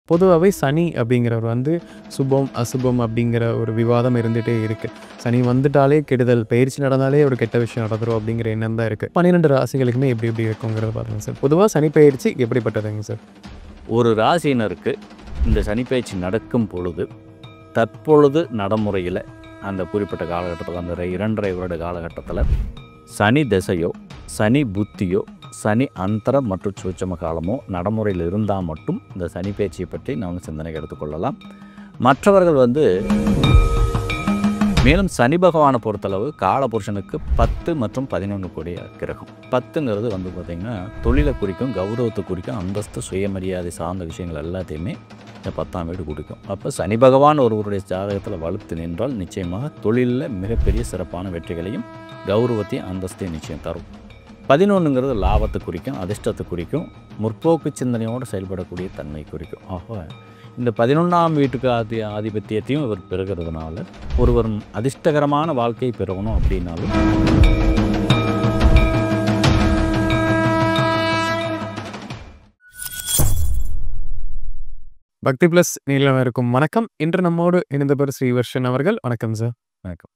பொதுவாவே சனி அப்படிங்கிறவர் வந்து சுபம், அசுபம் அப்படிங்கிற ஒரு விவாதம் இருந்துட்டே இருக்கு. சனி வந்துட்டாலே கெடுதல், பெயர்ச்சி நடந்தாலே ஒரு கெட்ட விஷயம் நடந்துரும் அப்படிங்கிற எண்ணம் தான் இருக்கு. 12 ராசிகளுக்குமே எப்படி எப்படி இருக்குங்கிறத பாருங்க சார். பொதுவா சனி பெயர்ச்சி எப்படிப்பட்டதுங்க சார்? ஒரு ராசியினருக்கு இந்த சனிப்பெயர்ச்சி நடக்கும் பொழுது, தற்பொழுது நடைமுறையில அந்த குறிப்பிட்ட காலகட்டத்தில அந்த 2½ வருட காலகட்டத்தில சனி திசையோ, சனி புத்தியோ, சனி அந்தரம் மற்றும் சூட்சும காலமோ நடைமுறையில் இருந்தால் மட்டும் இந்த சனிப்பெயர்ச்சியை பற்றி நாம் சிந்தனைக்கு எடுத்துக்கொள்ளலாம். மற்றவர்கள் மேலும் சனி பகவானை பொறுத்தளவு காலபுருஷனுக்கு 10 மற்றும் 11 கூடிய கிரகம். 10ங்கிறது பார்த்திங்கன்னா தொழிலை குறிக்கும், கௌரவத்தை குறிக்கும், அந்தஸ்து, சுயமரியாதை சார்ந்த விஷயங்கள் எல்லாத்தையுமே இந்த 10ஆம் வீடு குறிக்கும். அப்போ சனி பகவான் ஒருவருடைய ஜாதகத்தில் வலுத்து நின்றால் நிச்சயமாக தொழிலில் மிகப்பெரிய சிறப்பான வெற்றிகளையும் கௌரவத்தையும் அந்தஸ்தையும் நிச்சயம் தரும். 11ங்கிறது லாபத்தை குறிக்கும், அதிர்ஷ்டத்தை குறிக்கும், முற்போக்கு சிந்தனையோடு செயல்படக்கூடிய தன்மை குறிக்கும். ஆக இந்த 11ஆம் வீட்டுக்கு ஆதிபத்தியத்தையும் இவர் பெறுகிறதுனால ஒருவர் அதிர்ஷ்டகரமான வாழ்க்கையை பெறணும் அப்படின்னாலும் பக்தி பிளஸ் நீலவருக்கும் வணக்கம். இன்று நம்மோடு இணைந்தவர் ஸ்ரீவர்ஷன் அவர்கள். வணக்கம் சார். வணக்கம்.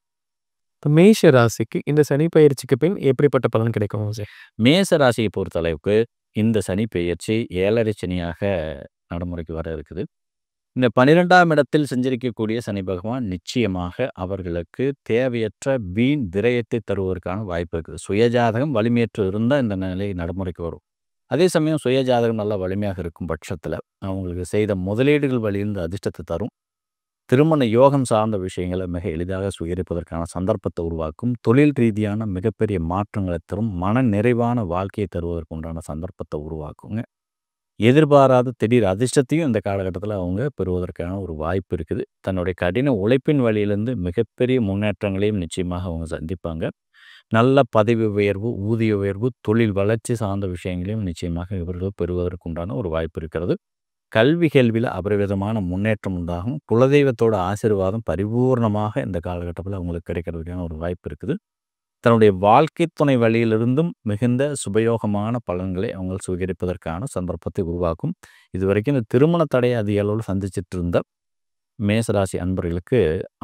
மேஷ ராசிக்கு இந்த சனி பெயர்ச்சிக்கு பின் எப்படிப்பட்ட பலன் கிடைக்கும் சார்? மேச ராசியை பொறுத்தளவுக்கு இந்த சனி பெயர்ச்சி 7.5 சனியாக நடைமுறைக்கு வர இருக்குது. இந்த 12ஆம் இடத்தில் சஞ்சரிக்கக்கூடிய சனி பகவான் நிச்சயமாக அவர்களுக்கு தேவையற்ற வீண் விரயத்தை தருவதற்கான வாய்ப்பு இருக்குது. சுயஜாதகம் வலிமையற்று இருந்தால் இந்த நிலை நடைமுறைக்கு வரும். அதே சமயம் சுயஜாதகம் நல்லா வலிமையாக இருக்கும் பட்சத்தில் அவங்களுக்கு செய்த முதலீடுகள் வழியிலிருந்து அதிர்ஷ்டத்தை தரும். திருமண யோகம் சார்ந்த விஷயங்களை மிக எளிதாக சுயரிப்பதற்கான சந்தர்ப்பத்தை உருவாக்கும். தொழில் ரீதியான மிகப்பெரிய மாற்றங்களை தரும். மன நிறைவான வாழ்க்கையை தருவதற்கு உண்டான சந்தர்ப்பத்தை உருவாக்குங்க. எதிர்பாராத திடீர் அதிர்ஷ்டத்தையும் இந்த காலகட்டத்தில் அவங்க பெறுவதற்கான ஒரு வாய்ப்பு இருக்குது. தன்னுடைய கடின உழைப்பின் வழியிலிருந்து மிகப்பெரிய முன்னேற்றங்களையும் நிச்சயமாக அவங்க சந்திப்பாங்க. நல்ல பதவி உயர்வு, ஊதிய உயர்வு, தொழில் வளர்ச்சி சார்ந்த விஷயங்களையும் நிச்சயமாக இவர்கள் பெறுவதற்கு உண்டான ஒரு வாய்ப்பு இருக்கிறது. கல்வி கேள்வியில் அபரிவிதமான முன்னேற்றம் உண்டாகும். குலதெய்வத்தோட ஆசீர்வாதம் பரிபூர்ணமாக இந்த காலகட்டத்தில் அவங்களுக்கு கிடைக்கிறதுக்கான ஒரு வாய்ப்பு இருக்குது. தன்னுடைய வாழ்க்கை துணை வழியிலிருந்தும் மிகுந்த சுபயோகமான பலன்களை அவங்க சுவீகரிப்பதற்கான சந்தர்ப்பத்தை உருவாக்கும். இதுவரைக்கும் இந்த திருமண தடையை அதிக அளவில் சந்திச்சிட்டு இருந்த மேசராசி அன்பர்களுக்கு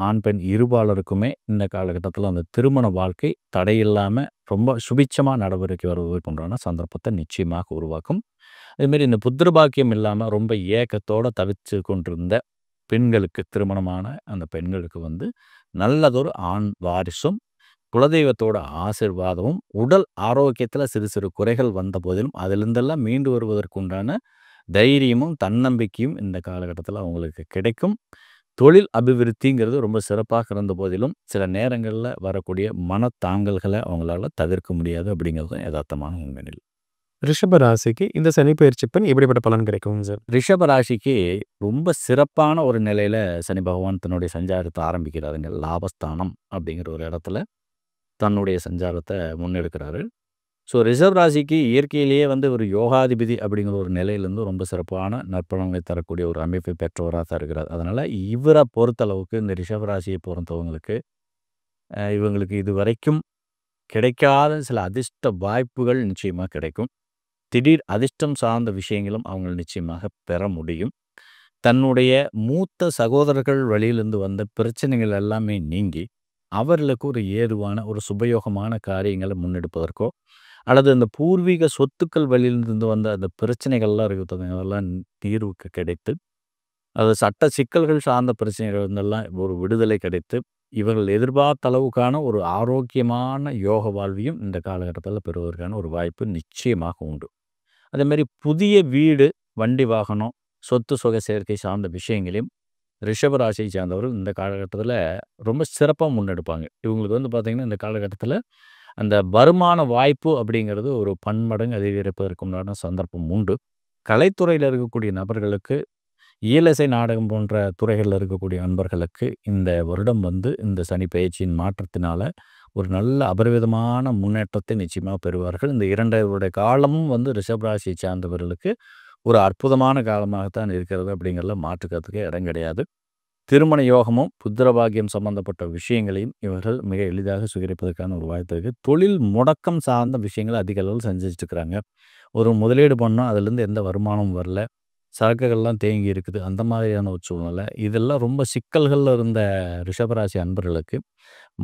ஆண் பெண் இருபாலருக்குமே இந்த காலகட்டத்தில் அந்த திருமண வாழ்க்கை தடையில்லாமல் ரொம்ப சுபிட்சமாக நடவடிக்கை வருவதற்கு உண்டான சந்தர்ப்பத்தை நிச்சயமாக உருவாக்கும். அதுமாரி இந்த புத்திர பாக்கியம் இல்லாமல் ரொம்ப ஏக்கத்தோடு தவிச்சு கொண்டிருந்த பெண்களுக்கு, திருமணமான அந்த பெண்களுக்கு நல்லதொரு ஆண் வாரிசும் குலதெய்வத்தோட ஆசீர்வாதமும் உடல் ஆரோக்கியத்தில் சிறு சிறு குறைகள் வந்த போதிலும் அதிலிருந்தெல்லாம் மீண்டு வருவதற்குண்டான தைரியமும் தன்னம்பிக்கையும் இந்த காலகட்டத்தில் அவங்களுக்கு கிடைக்கும். தொழில் அபிவிருத்திங்கிறது ரொம்ப சிறப்பாக இருந்த போதிலும் சில நேரங்களில் வரக்கூடிய மனத்தாங்கல்களை அவங்களால தவிர்க்க முடியாது அப்படிங்கிறது யதார்த்தமான உண்மையில். ரிஷப ராசிக்கு இந்த சனி பெயர்ச்சி பின் எப்படிப்பட்ட பலன் கிடைக்கும் சார்? ரிஷப ராசிக்கு ரொம்ப சிறப்பான ஒரு நிலையில் சனி பகவான் தன்னுடைய சஞ்சாரத்தை ஆரம்பிக்கிறாருங்க. லாபஸ்தானம் அப்படிங்கிற ஒரு இடத்துல தன்னுடைய சஞ்சாரத்தை முன்னெடுக்கிறாரு. ஸோ ரிஷப ராசிக்கு இயற்கையிலேயே ஒரு யோகாதிபதி அப்படிங்கிற ஒரு நிலையிலேருந்து ரொம்ப சிறப்பான நற்பலன்களை தரக்கூடிய ஒரு அமைப்பை பெற்றவராக தான் இருக்கிறார். அதனால் இவரை பொறுத்தளவுக்கு இந்த ரிஷப ராசியை பொறுத்தவங்களுக்கு இவங்களுக்கு இது வரைக்கும் கிடைக்காத சில அதிர்ஷ்ட வாய்ப்புகள் நிச்சயமாக கிடைக்கும். திடீர் அதிர்ஷ்டம் சார்ந்த விஷயங்களும் அவங்க நிச்சயமாக பெற முடியும். தன்னுடைய மூத்த சகோதரர்கள் வழியிலிருந்து வந்த பிரச்சனைகள் எல்லாமே நீங்கி அவர்களுக்கு ஒரு ஏதுவான ஒரு சுபயோகமான காரியங்களை முன்னெடுப்பதற்கோ அல்லது அந்த பூர்வீக சொத்துக்கள் வழியிலிருந்து வந்த அந்த பிரச்சனைகள்லாம் இருக்கிறது அதெல்லாம் தீர்வுக்கு கிடைத்து அது சட்ட சிக்கல்கள் சார்ந்த பிரச்சனைகள் இருந்தெல்லாம் ஒரு விடுதலை கிடைத்து இவர்கள் எதிர்பார்த்த அளவுக்கான ஒரு ஆரோக்கியமான யோக வாழ்வையும் இந்த காலகட்டத்தில் பெறுவதற்கான ஒரு வாய்ப்பு நிச்சயமாக உண்டு. அதேமாதிரி புதிய வீடு, வண்டி வாகனம், சொத்து சுக சேர்க்கை சார்ந்த விஷயங்களையும் ரிஷபராசியை சேர்ந்தவர்கள் இந்த காலகட்டத்தில் ரொம்ப சிறப்பாக முன்னெடுப்பாங்க. இவங்களுக்கு பார்த்திங்கன்னா இந்த காலகட்டத்தில் அந்த வருமான வாய்ப்பு அப்படிங்கிறது ஒரு பன்மடங்கு அதிகரிப்பதற்கு உண்டான சந்தர்ப்பம் உண்டு. கலைத்துறையில் இருக்கக்கூடிய நபர்களுக்கு, இயலிசை நாடகம் போன்ற துறைகளில் இருக்கக்கூடிய நண்பர்களுக்கு இந்த வருடம் இந்த சனி பெயர்ச்சியின் மாற்றத்தினால ஒரு நல்ல அபரிவிதமான முன்னேற்றத்தை நிச்சயமாக பெறுவார்கள். இந்த 2 வருட காலமும் ரிஷபராசியை சார்ந்தவர்களுக்கு ஒரு அற்புதமான காலமாகத்தான் இருக்கிறது அப்படிங்கிறத மாற்றுக்கிறதுக்கு இடம் கிடையாது. திருமண யோகமும் புத்திரபாகியம் சம்பந்தப்பட்ட விஷயங்களையும் இவர்கள் மிக எளிதாக சுகரிப்பதற்கான ஒரு வாய்ப்பு இருக்குது. தொழில் முடக்கம் சார்ந்த விஷயங்களை அதிக அளவில் செஞ்சுட்டு இருக்கிறாங்க. ஒரு முதலீடு பண்ணோம், அதுலேருந்து எந்த வருமானமும் வரல. சரக்குகள்லாம் தேங்கி இருக்குது. அந்த மாதிரியான ஒரு சூழ்நிலை. இதெல்லாம் ரொம்ப சிக்கல்கள்ல இருந்த ரிஷபராசி அன்பர்களுக்கு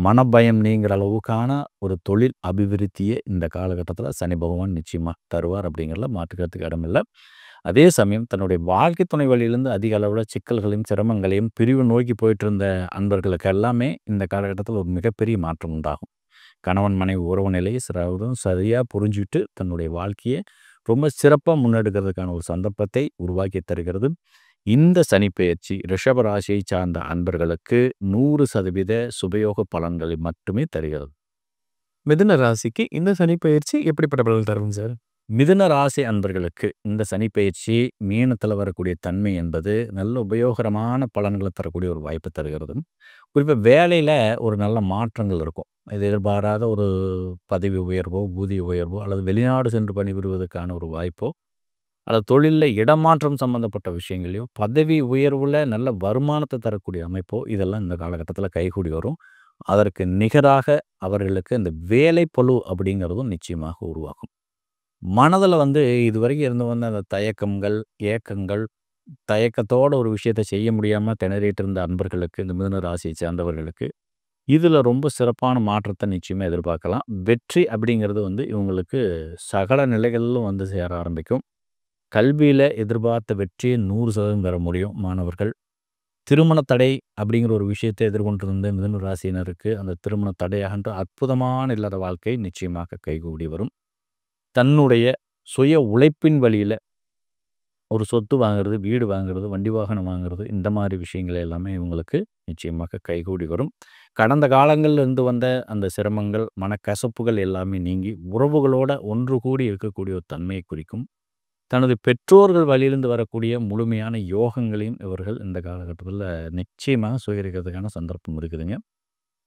மனபயம் நீங்கிற அளவுக்கான ஒரு தொழில் அபிவிருத்தியை இந்த காலகட்டத்தில சனி பகவான் நிச்சயமா தருவார் அப்படிங்கிறதுல மாற்றுக்கிறதுக்கு இடமில்ல. அதே சமயம் தன்னுடைய வாழ்க்கை துணை வழியிலேருந்து அதிக அளவுல சிக்கல்களையும், சிரமங்களையும், பிரிவு நோக்கி போயிட்டு இருந்த அன்பர்களுக்கு எல்லாமே இந்த காலகட்டத்தில ஒரு மிகப்பெரிய மாற்றம் உண்டாகும். கணவன் மனைவி உறவு நிலையை சரியா புரிஞ்சுட்டு தன்னுடைய வாழ்க்கையை ரொம்ப சிறப்பா முன்னெடுக்கிறதுக்கான ஒரு சந்தர்ப்பத்தை உருவாக்கி தருகிறது. இந்த சனிப்பெயர்ச்சி ரிஷப ராசியை சார்ந்த அன்பர்களுக்கு 100% சுபயோக பலன்களை மட்டுமே தருகிறது. மிதுன ராசிக்கு இந்த சனி பயிற்சி எப்படிப்பட்ட பலன் தரும் சார்? மிதுன ராசி அன்பர்களுக்கு இந்த சனிப்பெயர்ச்சி மீனத்தில் வரக்கூடிய தன்மை என்பது நல்ல உபயோகரமான பலன்களை தரக்கூடிய ஒரு வாய்ப்பு தருகிறது. குறிப்பாக வேலையில் ஒரு நல்ல மாற்றங்கள் இருக்கும். இது எதிர்பாராத ஒரு பதவி உயர்வோ, ஊதிய உயர்வோ அல்லது வெளிநாடு சென்று பணிபுரிவதற்கான ஒரு வாய்ப்போ, அல்லது தொழிலில் இடமாற்றம் சம்பந்தப்பட்ட விஷயங்களையோ, பதவி உயர்வில் நல்ல வருமானத்தை தரக்கூடிய அமைப்போ, இதெல்லாம் இந்த காலகட்டத்தில் கைகூடி வரும். அதற்கு நிகராக அவர்களுக்கு இந்த வேலைப்பளு அப்படிங்கிறதும் நிச்சயமாக உருவாகும். மனதில் இதுவரைக்கும் இருந்து வந்த அந்த தயக்கங்கள், ஏக்கங்கள், தயக்கத்தோட ஒரு விஷயத்தை செய்ய முடியாமல் திணறிட்டு இருந்த அன்பர்களுக்கு, இந்த மிதுன ராசியை சேர்ந்தவர்களுக்கு இதில் ரொம்ப சிறப்பான மாற்றத்தை நிச்சயமாக எதிர்பார்க்கலாம். வெற்றி அப்படிங்கிறது இவங்களுக்கு சகல நிலைகளிலும் சேர ஆரம்பிக்கும். கல்வியில் எதிர்பார்த்த வெற்றியை 100% பெற முடியும் மாணவர்கள். திருமண தடை அப்படிங்கிற ஒரு விஷயத்தை எதிர்கொண்டிருந்த மிதுன ராசியினருக்கு அந்த திருமண தடையாகின்ற அற்புதமான இல்லற வாழ்க்கை நிச்சயமாக கைகூடி வரும். தன்னுடைய சுய உழைப்பின் வழியில் ஒரு சொத்து வாங்குறது, வீடு வாங்குறது, வண்டி வாகனம் வாங்குறது, இந்த மாதிரி விஷயங்கள் எல்லாமே இவங்களுக்கு நிச்சயமாக கைகூடி வரும். கடந்த காலங்கள்ல இருந்து வந்த அந்த சிரமங்கள், மனக்கசப்புகள் எல்லாமே நீங்கி உறவுகளோட ஒன்று கூடி இருக்கக்கூடிய ஒரு தன்மையை குறிக்கும். தனது பெற்றோர்கள் வழியிலிருந்து வரக்கூடிய முழுமையான யோகங்களையும் இவர்கள் இந்த காலகட்டத்தில் நிச்சயமாக சுகரிக்கிறதுக்கான சந்தர்ப்பம் இருக்குதுங்க.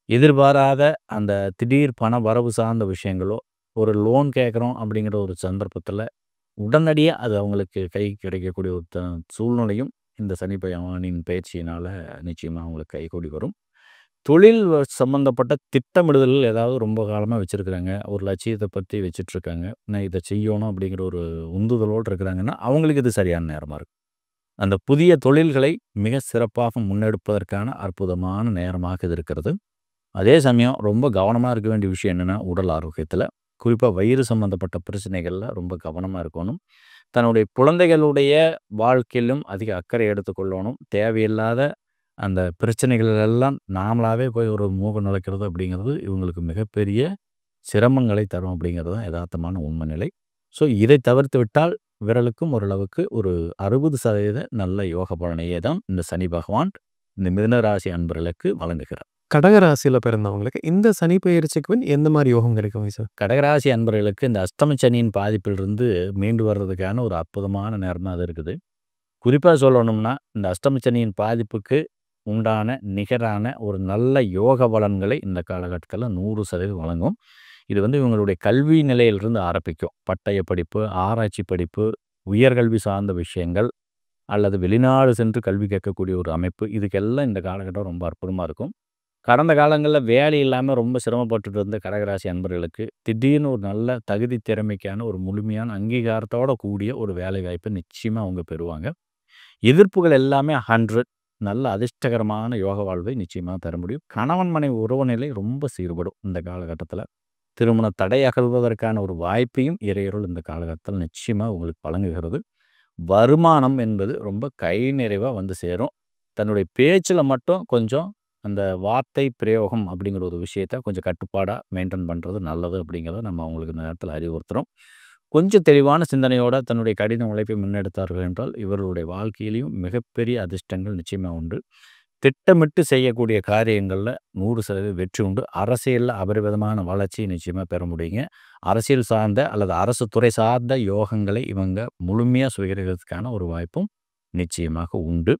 எதிர்பாராத அந்த திடீர் பண வரவு சார்ந்த விஷயங்களோ, ஒரு லோன் கேட்குறோம் அப்படிங்கிற ஒரு சந்தர்ப்பத்தில் உடனடியாக அது அவங்களுக்கு கை கிடைக்கக்கூடிய ஒரு சூழ்நிலையும் இந்த சனி பகவானின் பயிற்சியினால் நிச்சயமாக அவங்களுக்கு கைகூடி வரும். தொழில் சம்மந்தப்பட்ட திட்டமிடுதல் ஏதாவது ரொம்ப காலமாக வச்சுருக்குறாங்க, ஒரு லட்சியத்தை பற்றி வச்சிட்ருக்காங்க, நான் இதை செய்யணும் அப்படிங்கிற ஒரு உந்துதலோடு இருக்கிறாங்கன்னா அவங்களுக்கு இது சரியான நேரமாக இருக்கும். அந்த புதிய தொழில்களை மிக சிறப்பாக முன்னெடுப்பதற்கான அற்புதமான நேரமாக இது இருக்கிறது. அதே சமயம் ரொம்ப கவனமாக இருக்க வேண்டிய விஷயம் என்னென்னா, உடல் ஆரோக்கியத்தில் குறிப்பாக வயிறு சம்மந்தப்பட்ட பிரச்சனைகளில் ரொம்ப கவனமாக இருக்கணும். தன்னுடைய குழந்தைகளுடைய வாழ்க்கையிலும் அதிக அக்கறை எடுத்துக்கொள்ளணும். தேவையில்லாத அந்த பிரச்சனைகள் எல்லாம் நாமளாகவே போய் ஒரு மூகம் நுழைக்கிறது அப்படிங்கிறது இவங்களுக்கு மிகப்பெரிய சிரமங்களை தரும் அப்படிங்கிறது தான் யதார்த்தமான உண்மை நிலை. ஸோ இதை தவிர்த்து விட்டால் விரலுக்கும் ஓரளவுக்கு ஒரு 60% நல்ல யோக பலனையே தான் இந்த சனி பகவான் இந்த மிதுன ராசி அன்பர்களுக்கு வழங்குகிறார். கடகராசியில் பிறந்தவங்களுக்கு இந்த சனி பயிற்சிக்கு பின் எந்த மாதிரி யோகம் கிடைக்கும் சார்? கடகராசி அன்பர்களுக்கு இந்த அஷ்டம சனியின் பாதிப்பிலிருந்து மீண்டு வர்றதுக்கான ஒரு அற்புதமான நேரம் தான் அது இருக்குது. குறிப்பாக சொல்லணும்னா இந்த அஷ்டம சனியின் பாதிப்புக்கு உண்டான நிகரான ஒரு நல்ல யோக பலன்களை இந்த காலகட்டத்தில் 100% வழங்கும். இது இவங்களுடைய கல்வி நிலையிலிருந்து ஆரம்பிக்கும். பட்டய படிப்பு, ஆராய்ச்சி படிப்பு, உயர்கல்வி சார்ந்த விஷயங்கள் அல்லது வெளிநாடு சென்று கல்வி கேட்கக்கூடிய ஒரு அமைப்பு, இதுக்கெல்லாம் இந்த காலகட்டம் ரொம்ப அற்புதமாக இருக்கும். கடந்த காலங்களில் வேலை இல்லாமல் ரொம்ப சிரமப்பட்டுட்டு இருந்த கடகராசி அன்பர்களுக்கு திடீர்னு ஒரு நல்ல தகுதி திறமைக்கான ஒரு முழுமையான அங்கீகாரத்தோடு கூடிய ஒரு வேலை வாய்ப்பை நிச்சயமாக அவங்க பெறுவாங்க. எதிர்ப்புகள் எல்லாமே 100 நல்ல அதிர்ஷ்டகரமான யோக வாழ்வை நிச்சயமாக தர முடியும். கணவன் மனைவி உறவு நிலை ரொம்ப சீர்படும் இந்த காலகட்டத்தில். திருமண தடை அகழ்வதற்கான ஒரு வாய்ப்பையும் இறையருள் இந்த காலகட்டத்தில் நிச்சயமாக உங்களுக்கு வழங்குகிறது. வருமானம் என்பது ரொம்ப கை நிறைவாக சேரும். தன்னுடைய பேச்சில் மட்டும் கொஞ்சம் அந்த வார்த்தை பிரயோகம் அப்படிங்கிற ஒரு விஷயத்தை கொஞ்சம் கட்டுப்பாடாக மெயின்டைன் பண்ணுறது நல்லது அப்படிங்கிறத நம்ம அவங்களுக்கு இந்த நேரத்தில் அறிவுறுத்துகிறோம். கொஞ்சம் தெளிவான சிந்தனையோடு தன்னுடைய கடின உழைப்பை முன்னெடுத்தார்கள் என்றால் இவர்களுடைய வாழ்க்கையிலையும் மிகப்பெரிய அதிர்ஷ்டங்கள் நிச்சயமாக உண்டு. திட்டமிட்டு செய்யக்கூடிய காரியங்களில் 100% வெற்றி உண்டு. அரசியலில் அபரிவிதமான வளர்ச்சியை நிச்சயமாக பெற முடியுங்க. அரசியல் சார்ந்த அல்லது அரசு துறை சார்ந்த யோகங்களை இவங்க முழுமையாக சுகரிக்கிறதுக்கான ஒரு வாய்ப்பும் நிச்சயமாக உண்டு.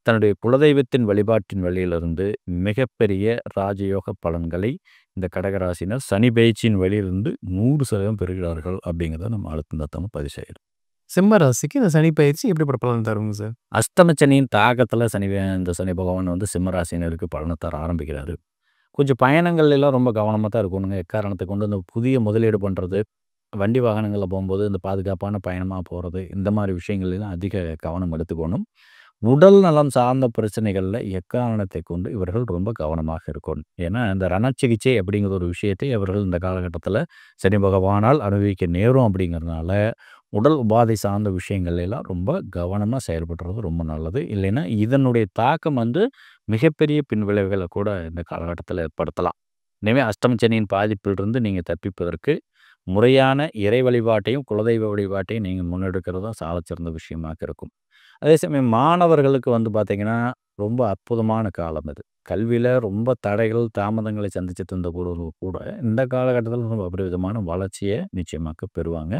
தன்னுடைய குலதெய்வத்தின் வழிபாட்டின் வழியிலிருந்து மிகப்பெரிய ராஜயோக பலன்களை இந்த கடகராசினர் சனி பயிற்சியின் வழியிலிருந்து 100% பெறுகிறார்கள் அப்படிங்கிறத நம்ம அழுத்தம் பதிவு செய்கிறோம். சிம்ம ராசிக்கு இந்த சனி பயிற்சி எப்படிப்பட்ட பலன் தருங்க சார்? அஷ்டமச்சனியின் தாக்கத்தில் இந்த சனி பகவான் சிம்ம ராசினருக்கு பலனை தர ஆரம்பிக்கிறாரு. கொஞ்சம் பயணங்கள் எல்லாம் ரொம்ப கவனமாக தான் இருக்கணுங்க. எக்காரணத்தை கொண்டு இந்த புதிய முதலீடு பண்ணுறது, வண்டி வாகனங்கள்ல போம்போது இந்த பாதுகாப்பான பயணமா போறது, இந்த மாரி விஷயங்கள்லாம் அதிக கவனம் எடுத்துக்கணும். உடல் நலம் சார்ந்த பிரச்சனைகள்ல எக்காரணத்தை கொண்டு இவர்கள் ரொம்ப கவனமாக இருக்கணும். ஏன்னா, இந்த ரணச்சிகிச்சை அப்படிங்கிற ஒரு விஷயத்தை அவர்கள் இந்த காலகட்டத்தில சனி பகவானால் அனுபவிக்க நேரும் அப்படிங்கிறதுனால, உடல் உபாதை சார்ந்த விஷயங்கள் எல்லாம் ரொம்ப கவனமா செயல்படுறது ரொம்ப நல்லது. இல்லைன்னா, இதனுடைய தாக்கம் மிகப்பெரிய பின்விளைவுகள கூட இந்த காலகட்டத்தில ஏற்படுத்தலாம். எனவே அஷ்டம சனியின் பாதிப்பிலிருந்து நீங்க தப்பிப்பதற்கு முறையான இறை வழிபாட்டையும், குலதெய்வ வழிபாட்டையும் நீங்க முன்னெடுக்கிறது தான் சாலச்சிறந்த விஷயமாக இருக்கும். அதே சமயம் மாணவர்களுக்கு பார்த்தீங்கன்னா, ரொம்ப அற்புதமான காலம் இது. கல்வியில ரொம்ப தடைகள், தாமதங்களை சந்திச்சுட்டு இருந்த கூட இந்த காலகட்டத்தில ரொம்ப அபரிவிதமான வளர்ச்சிய நிச்சயமாக பெறுவாங்க.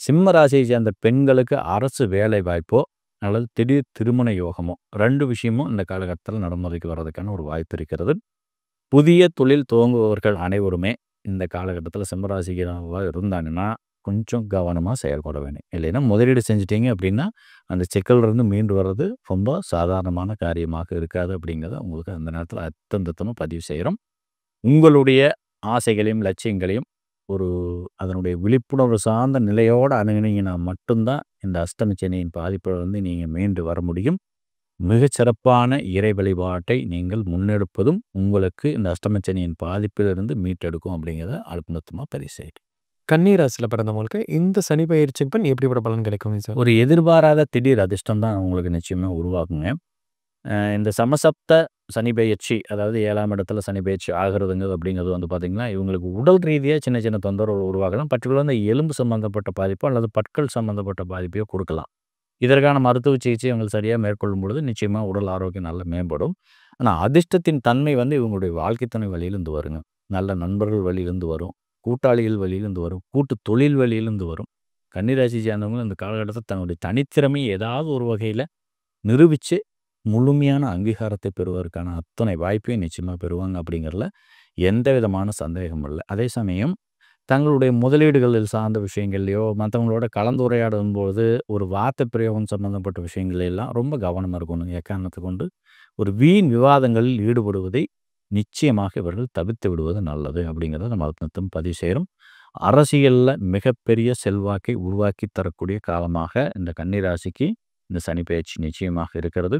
சிம்ம ராசியை சேர்ந்த பெண்களுக்கு அரசு வேலை வாய்ப்போ, அல்லது திடீர் திருமண யோகமோ 2 விஷயமும் இந்த காலகட்டத்தில நடைமுறைக்கு வர்றதுக்கான ஒரு வாய்ப்பு இருக்கிறது. புதிய தொழில் துவங்குபவர்கள் அனைவருமே இந்த காலகட்டத்தில சிம்ம ராசிக்காரங்களா இருந்தாங்கன்னா, கொஞ்சம் கவனமா செயல்பட வேண்டும். இல்லைன்னா முதலீடு செஞ்சுட்டீங்க அப்படின்னா, அந்த சிக்கல்லேருந்து மீண்டு வர்றது ரொம்ப சாதாரணமான காரியமாக இருக்காது அப்படிங்கிறத உங்களுக்கு அந்த நேரத்தில அர்த்தந்தத்தமா பதிவு செய்றோம். உங்களுடைய ஆசைகளையும், லட்சியங்களையும் ஒரு அதனுடைய விழிப்புணர்வு சார்ந்த நிலையோட அணுகுனீங்கன்னா மட்டும் தான் இந்த அஷ்டம சனியின் பாதிப்பிலிருந்து நீங்க மீண்டு வர முடியும். மிகச்சிறப்பான இறை வழிபாட்டை நீங்கள் முன்னெடுப்பதும் உங்களுக்கு இந்த அஷ்டம சனியின் பாதிப்பிலிருந்து மீட்டெடுக்கும் அப்படிங்கிறத அழுத்தமா பதிவு செய்றேன். கன்னி ராசியில பிறந்தவங்களுக்கு இந்த சனி பெயர்ச்சிக்கு பின் எப்படிப்பட்ட பலன் கிடைக்குங்க சார்? ஒரு எதிர்பாராத திடீர் அதிர்ஷ்டம் தான் உங்களுக்கு நிச்சயமா உருவாகுங்க. இந்த சமசப்த சனி பெயர்ச்சி, அதாவது 7ஆம் இடத்துல சனி பெயர்ச்சி ஆகுறதுங்கிறது அப்படிங்கிறது பார்த்தீங்கன்னா, இவங்களுக்கு உடல் ரீதியா சின்ன சின்ன தொந்தரவு உருவாகலாம். பர்ட்டிகுலரா இந்த எலும்பு சம்மந்தப்பட்ட பாதிப்போ அல்லது பற்கள் சம்மந்தப்பட்ட பாதிப்பையோ கொடுக்கலாம். இதற்கான மருத்துவ சிகிச்சை இவங்க சரியா மேற்கொள்ளும் பொழுது நிச்சயமா உடல் ஆரோக்கியம் நல்லா மேம்படும். ஆனா அதிர்ஷ்டத்தின் தன்மை இவங்களுடைய வாழ்க்கை துணை வழியிலிருந்து வருங்க. நல்ல நண்பர்கள் வழியிலிருந்து வரும். கூட்டாளிகள் வழியிலிருந்து வரும். கூட்டு தொழில் வழியிலிருந்து வரும். கன்னி ராசியை சேர்ந்தவங்க இந்த காலகட்டத்தில தன்னுடைய தனித்திறமையை ஏதாவது ஒரு வகையில நிரூபிச்சு, முழுமையான அங்கீகாரத்தை பெறுவதற்கான அத்தனை வாய்ப்பையும் நிச்சயமா பெறுவாங்க அப்படிங்கிறதுல எந்த விதமான சந்தேகமும் இல்ல. அதே சமயம் தங்களுடைய முதலீடுகளில் சார்ந்த விஷயங்கள்லையோ, மத்தவங்களோட கலந்துரையாடும்போது ஒரு வார்த்தை பிரயோகம் சம்மந்தப்பட்ட விஷயங்கள் எல்லாம் ரொம்ப கவனமா இருக்கணும். எக்காரணத்தை கொண்டு ஒரு வீண் விவாதங்களில் ஈடுபடுவதை நிச்சயமாக இவர்கள் தவிர்த்து விடுவது நல்லது அப்படிங்கிறத நம்ம அழுத்தம் பதிவு செய்றோம். அரசியல்ல மிகப்பெரிய செல்வாக்கை உருவாக்கி தரக்கூடிய காலமாக இந்த கன்னி ராசிக்கு இந்த சனி பெயர்ச்சி நிச்சயமாக இருக்கிறது.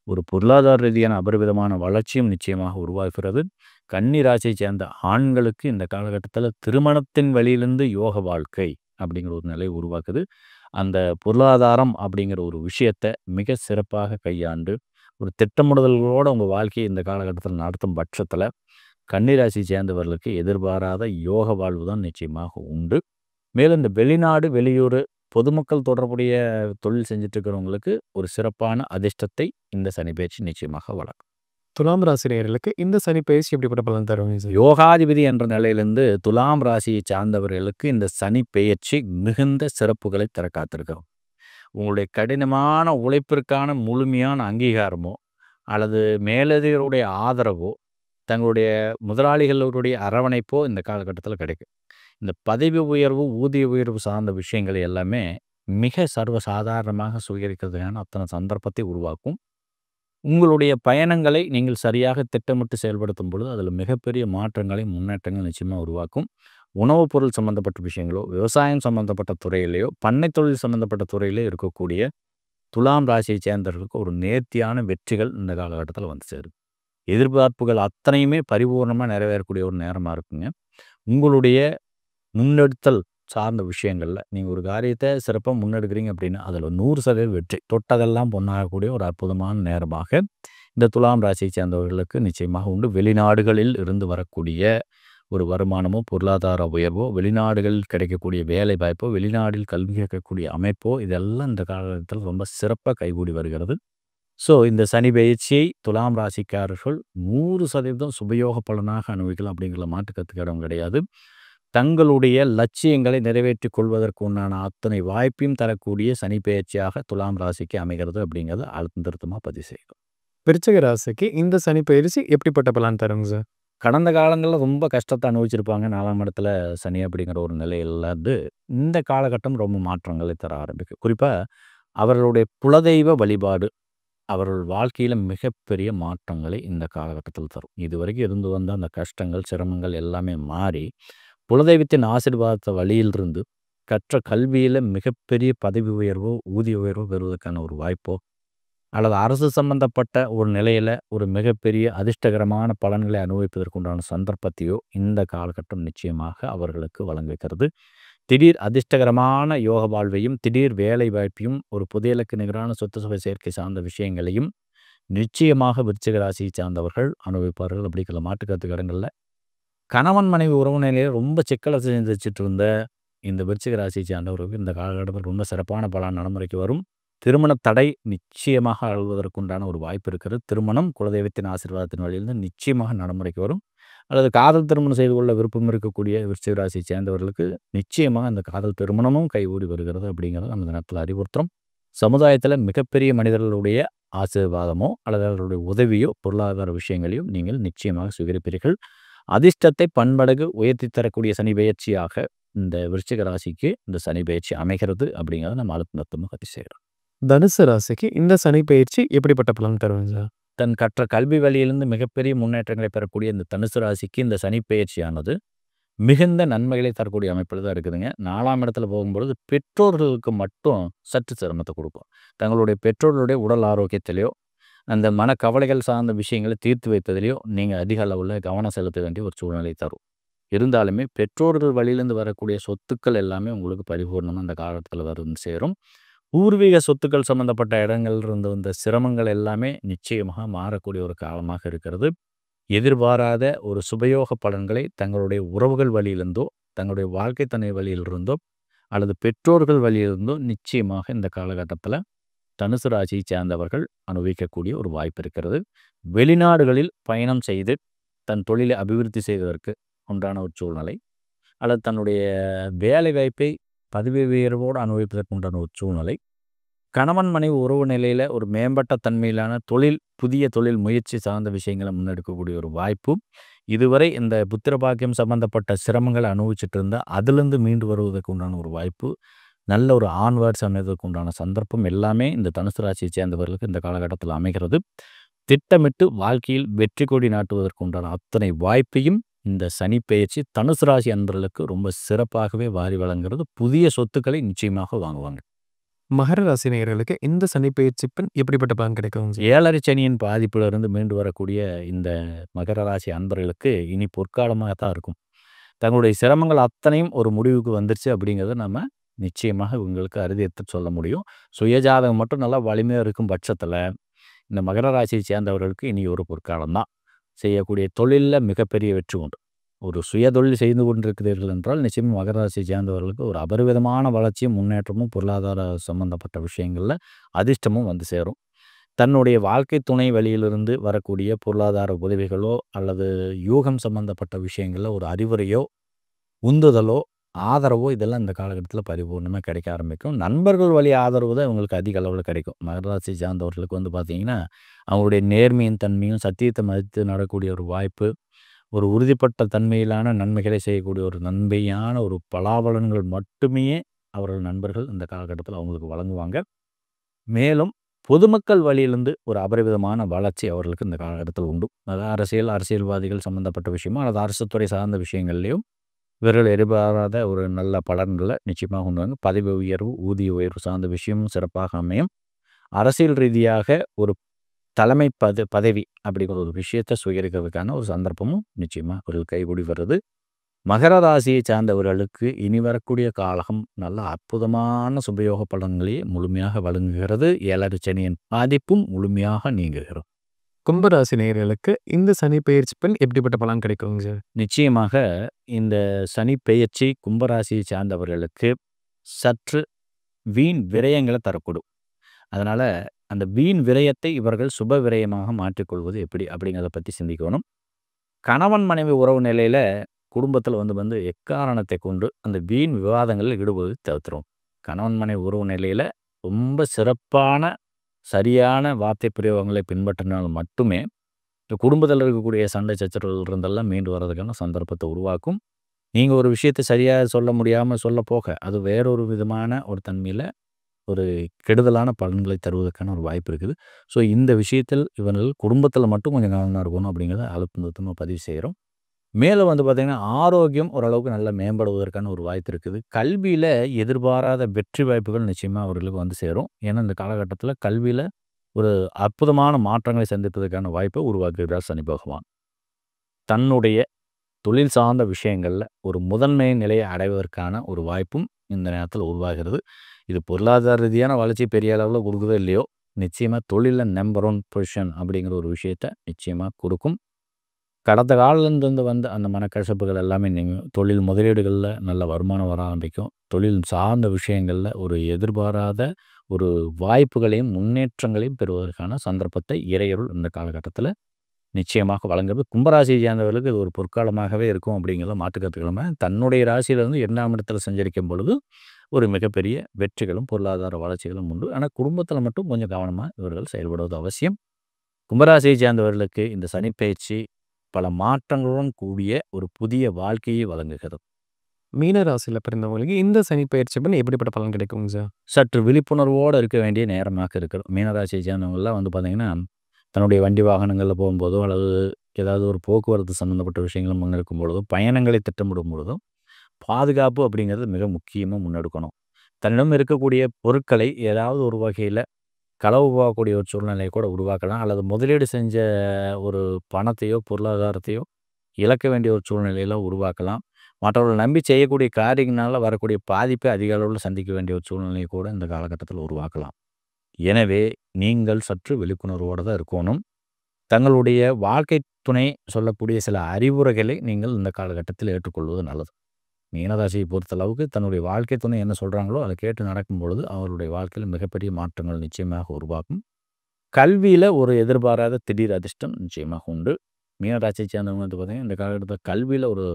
ஒரு பொருளாதார ரீதியான அபரிவிதமான வளர்ச்சியும் நிச்சயமாக உருவாகிறது. கன்னி ராசியை சேர்ந்த ஆண்களுக்கு இந்த காலகட்டத்தில திருமணத்தின் வழியிலிருந்து யோக வாழ்க்கை அப்படிங்கிற ஒரு நிலை உருவாக்குது. அந்த பொருளாதாரம் அப்படிங்கிற ஒரு விஷயத்த மிக சிறப்பாக கையாண்டு, ஒரு திட்டமிடுதல்களோட உங்க வாழ்க்கையை இந்த காலகட்டத்தில நடத்தும் பட்சத்தில, கன்னி ராசியை சேர்ந்தவர்களுக்கு எதிர்பாராத யோக வாழ்வு தான் நிச்சயமாக உண்டு. மேலும் இந்த வெளிநாடு, வெளியூர் பொதுமக்கள் தொடர்புடைய தொழில் செஞ்சுட்டு இருக்கிறவங்களுக்கு ஒரு சிறப்பான அதிர்ஷ்டத்தை இந்த சனி பெயர்ச்சி நிச்சயமாக வழங்கும். துலாம் ராசி நேயர்களுக்கு இந்த சனி பெயர்ச்சி எப்படிப்பட்ட பலன் தருங்க சார்? யோகாதிபதி என்ற நிலையிலிருந்து துலாம் ராசியை சார்ந்தவர்களுக்கு இந்த சனி பெயர்ச்சி மிகுந்த சிறப்புகளை தர காத்திருக்கிறோம். உங்களுடைய கடினமான உழைப்பிற்கான முழுமையான அங்கீகாரமோ, அல்லது மேலதிகாரிகளுடைய ஆதரவோ, தங்களுடைய முதலாளிகளுடைய அரவணைப்போ இந்த காலகட்டத்தில கிடைக்கும். இந்த பதவி உயர்வு, ஊதிய உயர்வு சார்ந்த விஷயங்கள் எல்லாமே மிக சர்வசாதாரணமாக சுவீகரிக்கிறதுக்கான அத்தனை சந்தர்ப்பத்தை உருவாக்கும். உங்களுடைய பயணங்களை நீங்கள் சரியாக திட்டமிட்டு செயல்படுத்தும் பொழுது, அதில மிகப்பெரிய மாற்றங்களை, முன்னேற்றங்கள் நிச்சயமா உருவாக்கும். உணவுப் பொருள் சம்மந்தப்பட்ட விஷயங்களோ, விவசாயம் சம்மந்தப்பட்ட துறையிலயோ, பண்ணை தொழில் சம்மந்தப்பட்ட துறையிலயோ இருக்கக்கூடிய துலாம் ராசியை சேர்ந்தவர்களுக்கு ஒரு நேர்த்தியான வெற்றிகள் இந்த காலகட்டத்தில வந்து சேரும். எதிர்பார்ப்புகள் அத்தனையுமே பரிபூர்ணமா நிறைவேறக்கூடிய ஒரு நேரமா இருக்குங்க. உங்களுடைய முன்னெடுத்தல் சார்ந்த விஷயங்கள்ல நீங்க ஒரு காரியத்த சிறப்பா முன்னெடுக்கிறீங்க அப்படின்னா, அதில 100% வெற்றி. தொட்டதெல்லாம் பொன்னாகக்கூடிய ஒரு அற்புதமான நேரமாக இந்த துலாம் ராசியை சேர்ந்தவர்களுக்கு நிச்சயமாக உண்டு. வெளிநாடுகளில் இருந்து வரக்கூடிய ஒரு வருமானமோ, பொருளாதார உயர்வோ, வெளிநாடுகளில் கிடைக்கக்கூடிய வேலை வாய்ப்போ, வெளிநாட்டில் கல்வி கற்கக்கூடிய அமைப்போ, இதெல்லாம் இந்த காலகட்டத்தில ரொம்ப சிறப்பா கைகூடி வருகிறது. ஸோ, இந்த சனி பெயர்ச்சியை துலாம் ராசிக்காரர்கள் 100% சுபயோக பலனாக அனுபவிக்கலாம் அப்படிங்கிற மாற்று கருத்துக்கு இடம் கிடையாது. தங்களுடைய லட்சியங்களை நிறைவேற்றிக் கொள்வதற்கு உண்டான அத்தனை வாய்ப்பையும் தரக்கூடிய சனி பெயர்ச்சியாக துலாம் ராசிக்கு அமைகிறது அப்படிங்கிறத அழுத்தம் திருத்தமா பதிவு செய்கிறோம். விருச்சிக ராசிக்கு இந்த சனி பெயர்ச்சி எப்படிப்பட்ட பலன் தருங்க சார்? கடந்த காலங்கள்ல ரொம்ப கஷ்டத்த அனுபவிச்சிருப்பாங்க. 4ஆம் இடத்துல சனி அப்படிங்கிற ஒரு நிலையிலிருந்து இந்த காலகட்டம் ரொம்ப மாற்றங்களை தர ஆரம்பிக்கும். குறிப்பா அவர்களுடைய குலதெய்வ வழிபாடு அவர்கள் வாழ்க்கையில மிகப்பெரிய மாற்றங்களை இந்த காலகட்டத்தில் தரும். இதுவரைக்கும் இருந்து வந்த அந்த கஷ்டங்கள், சிரமங்கள் எல்லாமே மாறி, குலதெய்வத்தின் ஆசீர்வாதத்த வழியிலிருந்து கற்ற கல்வியில மிகப்பெரிய பதவி உயர்வோ, ஊதிய உயர்வோ பெறுவதற்கான ஒரு வாய்ப்போ, அல்லது அரசு சம்பந்தப்பட்ட ஒரு நிலையில ஒரு மிகப்பெரிய அதிர்ஷ்டகரமான பலன்களை அனுபவிப்பதற்குண்டான சந்தர்ப்பத்தையோ இந்த காலகட்டம் நிச்சயமாக அவர்களுக்கு வழங்குகிறது. திடீர் அதிர்ஷ்டகரமான யோக வாழ்வையும், திடீர் வேலை வாய்ப்பையும், ஒரு புதிய இலக்கு நிகரான சொத்து சுக சேர்க்கை சார்ந்த விஷயங்களையும் நிச்சயமாக விருச்சிக ராசியை சார்ந்தவர்கள் அனுபவிப்பார்கள். அப்படிங்கிற மாற்றுக்கருத்து இடங்கள்ல கணவன் மனைவி உறவு நிலையில ரொம்ப சிக்கலை சந்திச்சிட்டு இருந்த இந்த விருச்சிக ராசியை சார்ந்தவர்களுக்கு இந்த காலகட்டத்தில் ரொம்ப சிறப்பான பலன் நடைமுறைக்கு வரும். திருமண தடை நிச்சயமாக அழுவதற்குண்டான ஒரு வாய்ப்பு இருக்கிறது. திருமணம் குலதெய்வத்தின் ஆசீர்வாதத்தின் வழியிலிருந்து நிச்சயமாக நடைமுறைக்கு வரும். அல்லது காதல் திருமணம் செய்து கொள்ள விருப்பம் இருக்கக்கூடிய விருச்சிக ராசியை சேர்ந்தவர்களுக்கு நிச்சயமாக அந்த காதல் திருமணமும் கைகூடி வருகிறது அப்படிங்கிறத நம்ம இந்த நேரத்தில் அறிவுறுத்துறோம். சமுதாயத்தில் மிகப்பெரிய மனிதர்களுடைய ஆசீர்வாதமோ அல்லது அவர்களுடைய உதவியோ பொருளாதார விஷயங்களையும் நீங்கள் நிச்சயமாக சுவீகரிப்பீர்கள். அதிர்ஷ்டத்தை பன்மடங்கு உயர்த்தி தரக்கூடிய சனி பெயர்ச்சியாக இந்த விருச்சிக ராசிக்கு இந்த சனி பெயர்ச்சி அமைகிறது அப்படிங்கிறத நம்ம அழுத்தமாக பற்றி செய்கிறோம். தனுசு ராசிக்கு இந்த சனி பயிற்சி எப்படிப்பட்ட பலன் தருவீங்க சார்? தன் கற்ற கல்வி வழியிலிருந்து மிகப்பெரிய முன்னேற்றங்களை பெறக்கூடிய இந்த தனுசு ராசிக்கு இந்த சனி பெயர்ச்சியானது மிகுந்த நன்மைகளை தரக்கூடிய அமைப்பில் தான் இருக்குதுங்க. 4ஆம் இடத்துல போகும்பொழுது பெற்றோர்களுக்கு மட்டும் சற்று சிரமத்தை கொடுக்கும். தங்களுடைய பெற்றோர்களுடைய உடல் ஆரோக்கியத்திலேயோ அந்த மனக்கவலைகள் சார்ந்த விஷயங்களை தீர்த்து வைப்பதிலேயோ நீங்கள் அதிக அளவில் கவனம் செலுத்த வேண்டிய ஒரு சூழ்நிலை தரும். இருந்தாலுமே பெற்றோர்கள் வழியிலேருந்து வரக்கூடிய சொத்துக்கள் எல்லாமே உங்களுக்கு பரிபூர்ணமாக அந்த காலத்தில் வந்து சேரும். பூர்வீக சொத்துக்கள் சம்பந்தப்பட்ட இடங்கள் இருந்து வந்த சிரமங்கள் எல்லாமே நிச்சயமாக மாறக்கூடிய ஒரு காலமாக இருக்கிறது. எதிர்பாராத ஒரு சுபயோக பலன்களை தங்களுடைய உறவுகள் வழியிலிருந்தோ, தங்களுடைய வாழ்க்கை துணை வழியிலிருந்தோ அல்லது பெற்றோர்கள் வழியிலிருந்தோ நிச்சயமாக இந்த காலகட்டத்தில் தனுசு ராசியை சேர்ந்தவர்கள் அனுபவிக்கக்கூடிய ஒரு வாய்ப்பு இருக்கிறது. வெளிநாடுகளில் பயணம் செய்து தன் தொழிலை அபிவிருத்தி செய்வதற்கு உண்டான ஒரு சூழ்நிலை, அல்லது தன்னுடைய வேலை வாய்ப்பை பதவி உயர்வோடு அனுபவிப்பதற்கு உண்டான ஒரு சூழ்நிலை, கணவன் மனைவி உறவு நிலையில் ஒரு மேம்பட்ட தன்மையிலான புதிய தொழில் முயற்சி சார்ந்த விஷயங்களை முன்னெடுக்கக்கூடிய ஒரு வாய்ப்பு, இதுவரை இந்த புத்திர பாக்கியம் சம்பந்தப்பட்ட சிரமங்களை அனுபவிச்சுட்டு இருந்தால் அதிலிருந்து மீண்டு வருவதற்கு உண்டான ஒரு வாய்ப்பு, நல்ல ஒரு ஆண்வார்ட்ஸ் அமைவதற்கு உண்டான சந்தர்ப்பம் எல்லாமே இந்த தனுசு ராசியை சேர்ந்தவர்களுக்கு இந்த காலகட்டத்தில் அமைகிறது. திட்டமிட்டு வாழ்க்கையில் வெற்றி கொடி நாட்டுவதற்கு உண்டான அத்தனை வாய்ப்பையும் இந்த சனி பெயர்ச்சி தனுசு ராசி அன்பர்களுக்கு ரொம்ப சிறப்பாகவே வாரி வழங்குகிறது. புதிய சொத்துக்களை நிச்சயமாக வாங்குவாங்க. மகர ராசி நேயர்களுக்கு இந்த சனி பயிற்சி பின் எப்படிப்பட்ட பலன் கிடைக்கும் சார்? 7.5 சனியின் பாதிப்பிலிருந்து மீண்டு வரக்கூடிய இந்த மகர ராசி அன்பர்களுக்கு இனி பொற்காலமாக தான் இருக்கும். தங்களுடைய சிரமங்கள் அத்தனையும் ஒரு முடிவுக்கு வந்துருச்சு அப்படிங்கிறத நம்ம நிச்சயமாக உங்களுக்கு அறுதியத்தை சொல்ல முடியும். சுயஜாதகம் மட்டும் நல்லா வலிமையாக இருக்கும் பட்சத்தில் இந்த மகர ராசியை சேர்ந்தவர்களுக்கு இனி ஒரு பொற்காலம்தான். செய்யக்கூடிய தொழிலில் மிகப்பெரிய வெற்றி உண்டு. ஒரு சுய தொழில் செய்து கொண்டிருக்கிறீர்கள் என்றால் நிச்சயமாக மகர ராசியை சேர்ந்தவர்களுக்கு ஒரு அபரிவிதமான வளர்ச்சியும் முன்னேற்றமும் பொருளாதார சம்பந்தப்பட்ட விஷயங்களில் அதிர்ஷ்டமும் வந்து சேரும். தன்னுடைய வாழ்க்கை துணை வழியிலிருந்து வரக்கூடிய பொருளாதார உதவிகளோ அல்லது யூகம் சம்பந்தப்பட்ட விஷயங்களில் ஒரு அறிவுரையோ உந்துதலோ ஆதரவோ இதெல்லாம் இந்த காலகட்டத்தில் பரிபூர்ணமாக கிடைக்க ஆரம்பிக்கும். நண்பர்கள் வழி ஆதரவு தான் இவங்களுக்கு அதிக அளவில் கிடைக்கும். மகர ராசியை சார்ந்தவர்களுக்கு வந்து பார்த்திங்கன்னா அவங்களுடைய நேர்மையின் தன்மையும் சத்தியத்தை மதித்து நடக்கூடிய ஒரு வாய்ப்பு, ஒரு உறுதிப்பட்ட தன்மையிலான நன்மைகளை செய்யக்கூடிய ஒரு நன்மையான ஒரு பலாபலன்கள் மட்டுமே அவர்கள் நண்பர்கள் இந்த காலகட்டத்தில் அவங்களுக்கு வழங்குவாங்க. மேலும் பொதுமக்கள் வழியிலிருந்து ஒரு அபரிவிதமான வளர்ச்சி அவர்களுக்கு இந்த காலகட்டத்தில் உண்டு. அதாவது அரசியல்வாதிகள் சம்பந்தப்பட்ட விஷயமோ அல்லது அரசு துறை சார்ந்த விஷயங்கள்லையும் இவர்கள் எதிர்பாராத ஒரு நல்ல பலன்களை நிச்சயமாக உண்டு. பதவி உயர்வு, ஊதிய உயர்வு சார்ந்த விஷயமும் சிறப்பாக அமையும். அரசியல் ரீதியாக ஒரு தலைமை பதவி அப்படிங்கிற ஒரு விஷயத்தை சுயரிக்கிறதுக்கான ஒரு சந்தர்ப்பமும் நிச்சயமாக அவர்கள் கைகூடி வருது. மகர ராசியை சார்ந்தவர்களுக்கு இனி வரக்கூடிய காலம் நல்ல அற்புதமான சுபயோக பலன்களையே முழுமையாக வழங்குகிறது. 7.5 சனியின் பாதிப்பும் முழுமையாக நீங்குகிறது. கும்பராசி நேயர்களுக்கு இந்த சனி பெயர்ச்சி பின் எப்படிப்பட்ட பலன் கிடைக்குங்க சார்? நிச்சயமாக இந்த சனி பெயர்ச்சி கும்பராசியை சார்ந்தவர்களுக்கு சற்று வீண் விரயங்களை தரக்கூடும். அதனால் அந்த வீண் விரயத்தை இவர்கள் சுப விரயமாக மாற்றிக்கொள்வது எப்படி அப்படிங்கிறத பற்றி சிந்திக்கணும். கணவன் மனைவி உறவு நிலையில் குடும்பத்தில் வந்து எக்காரணத்தை கொண்டு அந்த வீண் விவாதங்களில் ஈடுபடுவதை தவிர்த்துரும். கணவன் மனைவி உறவு நிலையில் ரொம்ப சிறப்பான சரியான வார்த்தை பிரயோகங்களை பின்பற்றினால் மட்டுமே இந்த குடும்பத்தில் இருக்கக்கூடிய சண்டை சச்சரவுகள் இருந்தெல்லாம் மீண்டு வர்றதுக்கான சந்தர்ப்பத்தை உருவாக்கும். நீங்கள் ஒரு விஷயத்தை சரியாக சொல்ல முடியாமல் சொல்ல போக அது வேறொரு விதமான ஒரு தன்மையில் ஒரு கெடுதலான பலன்களை தருவதற்கான ஒரு வாய்ப்பு இருக்குது. ஸோ இந்த விஷயத்தில் இவர்கள் குடும்பத்தில் மட்டும் கொஞ்சம் கவனமாக இருக்கணும் அப்படிங்கிறத அழுத்தமாக பதிவு செய்கிறோம். மேலும் வந்து பார்த்தீங்கன்னா, ஆரோக்கியம் ஓரளவுக்கு நல்லா மேம்படுவதற்கான ஒரு வாய்ப்பு இருக்குது. கல்வியில எதிர்பாராத வெற்றி வாய்ப்புகள் நிச்சயமா அவர்களுக்கு வந்து சேரும். ஏன்னா, இந்த காலகட்டத்தில கல்வியில ஒரு அற்புதமான மாற்றங்களை சந்திப்பதற்கான வாய்ப்பை உருவாக்குகிறார் சனி பகவான். தன்னுடைய தொழில் சார்ந்த விஷயங்கள்ல ஒரு முதன்மை நிலையை அடைவதற்கான ஒரு வாய்ப்பும் இந்த நேரத்தில உருவாகிறது. இது பொருளாதார ரீதியான வளர்ச்சி பெரிய அளவுல குடுக்குதோ இல்லையோ, நிச்சயமா தொழில்ல நம்பர் 1 பொசிஷன் அப்படிங்கிற ஒரு விஷயத்த நிச்சயமா குடுக்கும். கடந்த காலத்திலிருந்து வந்த அந்த மனக்கசப்புகள் எல்லாமே நீங்கும். தொழில் முதலீடுகள்ல நல்ல வருமானம் வர ஆரம்பிக்கும். தொழில் சார்ந்த விஷயங்கள்ல ஒரு எதிர்பாராத ஒரு வாய்ப்புகளையும், முன்னேற்றங்களையும் பெறுவதற்கான சந்தர்ப்பத்தை இறையருள் இந்த காலகட்டத்தில நிச்சயமாக வழங்குறது. கும்பராசியை சேர்ந்தவர்களுக்கு இது ஒரு பொற்காலமாகவே இருக்கும் அப்படிங்கிறத மாற்று கருத்து இல்லாம, தன்னுடைய ராசியிலிருந்து 2ஆம் இடத்துல சஞ்சரிக்கும் பொழுது, ஒரு மிகப்பெரிய வெற்றிகளும், பொருளாதார வளர்ச்சிகளும் உண்டு. ஆனா குடும்பத்தில மட்டும் கொஞ்சம் கவனமா இவர்கள் செயல்படுவது அவசியம். கும்பராசியை சேர்ந்தவர்களுக்கு இந்த சனிப்பெயர்ச்சி பல மாற்றங்களுடன் கூடிய ஒரு புதிய வாழ்க்கையை வழங்குகிறது. மீன ராசியில பிறந்தவங்களுக்கு இந்த சனி பயிற்சி பண்ணி எப்படிப்பட்ட பலன் கிடைக்குங்க சார்? சற்று விழிப்புணர்வோடு இருக்க வேண்டிய நேரமாக இருக்கிறது. மீனராசியை சேர்ந்தவங்கலாம் வந்து பார்த்தீங்கன்னா, தன்னுடைய வண்டி வாகனங்கள்ல போகும்போதோ, அல்லது ஏதாவது ஒரு போக்குவரத்து சம்மந்தப்பட்ட விஷயங்கள முன்னெடுக்கும் பொழுதோ, பயணங்களை திட்டமிடும் பொழுதும், பாதுகாப்பு அப்படிங்கிறது மிக முக்கியமா முன்னெடுக்கணும். தன்னிடம் இருக்கக்கூடிய பொருட்களை ஏதாவது ஒரு வகையில களவு போகக்கூடிய ஒரு சூழ்நிலையை கூட உருவாக்கலாம். அல்லது முதலீடு செஞ்ச ஒரு பணத்தையோ, பொருளாதாரத்தையோ இழக்க வேண்டிய ஒரு சூழ்நிலையில உருவாக்கலாம். மற்றவர்கள நம்பி செய்யக்கூடிய காரியங்கள்னால வரக்கூடிய பாதிப்பை அதிக அளவுல சந்திக்க வேண்டிய ஒரு சூழ்நிலையை கூட இந்த காலகட்டத்தில உருவாக்கலாம். எனவே நீங்கள் சற்று விழிப்புணர்வோட தான் இருக்கணும். தங்களுடைய வாழ்க்கை துணை சொல்லக்கூடிய சில அறிவுரைகளை நீங்கள் இந்த காலகட்டத்தில் ஏற்றுக்கொள்வது நல்லது. மீனராசியை பொறுத்தளவுக்கு தன்னுடைய வாழ்க்கை துணை என்ன சொல்றாங்களோ, அத கேட்டு நடக்கும் பொழுது அவருடைய வாழ்க்கையில மிகப்பெரிய மாற்றங்கள் நிச்சயமாக உருவாகும். கல்வியில ஒரு எதிர்பாராத திடீர் அதிர்ஷ்டம் நிச்சயமாக உண்டு. மீனராசியை சேர்ந்தவங்க வந்து பார்த்தீங்கன்னா, இந்த காலகட்டத்தில கல்வியில ஒரு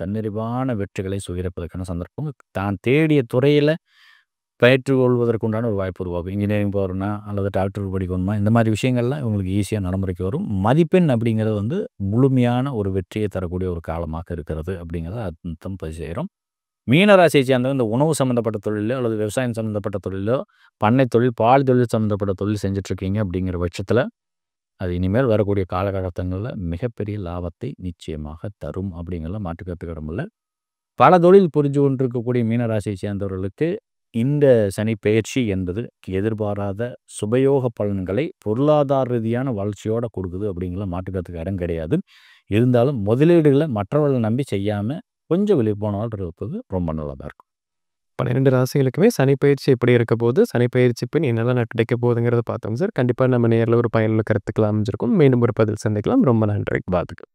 தன்னிறைவான வெற்றிகளை சுகிர்ப்பதற்கான சந்தர்ப்பம், தான் தேடிய துறையில பயிற்று கொள்வதற்கு உண்டான ஒரு வாய்ப்பு உருவாகும். இன்ஜினியரிங் போறோம்னா, அல்லது டாக்டர் படிக்கணுமா, இந்த மாரி விஷயங்கள்லாம் இவங்களுக்கு ஈஸியா நடைமுறைக்கு வரும். மதிப்பெண் அப்படிங்கிறது வந்து முழுமையான ஒரு வெற்றியை தரக்கூடிய ஒரு காலமாக இருக்கிறது அப்படிங்கிறத அர்த்தம் பதிவு செய்றோம். மீனராசியை சேர்ந்தவங்க இந்த உணவு சம்மந்தப்பட்ட தொழிலோ, அல்லது விவசாயம் சம்மந்தப்பட்ட தொழிலோ, பண்ணை தொழில், பால் தொழில் சம்மந்தப்பட்ட தொழில் செஞ்சுட்ருக்கீங்க அப்படிங்கிற பட்சத்தில, அது இனிமேல் வரக்கூடிய காலகட்டங்கள்ல மிகப்பெரிய லாபத்தை நிச்சயமாக தரும் அப்படிங்கிறதுல மாற்று கருத்துக்கு இடமில்ல. பல தொழில் புரிஞ்சு கொண்டிருக்கக்கூடிய மீனராசியை சேர்ந்தவர்களுக்கு இந்த சனி பெயர்ச்சி என்பது எதிர்பாராத சுபயோக பலன்களை பொருளாதார ரீதியான வளர்ச்சியோட கொடுக்குது அப்படிங்கிறதுல மாற்று கருத்துக்கு இடம் கிடையாது. இருந்தாலும் முதலீடுகள மற்றவர்கள நம்பி செய்யாம கொஞ்சம் விழிப்புணர்வோட இருப்பது ரொம்ப நல்லதா இருக்கும். 12 ராசிகளுக்குமே சனி பயிற்சி எப்படி இருக்க போகுது? சனி பயிற்சி பின் என்னெல்லாம் கிடைக்க போகுதுங்கிறத பார்த்தோம் சார். கண்டிப்பா நம்ம நேர்ல ஒரு பயனுள்ள கருத்துக்கள் அமைஞ்சிருக்கும். மீண்டும் ஒரு பதில் சந்திக்கலாம். ரொம்ப நன்றி. வாழ்த்துக்கள்.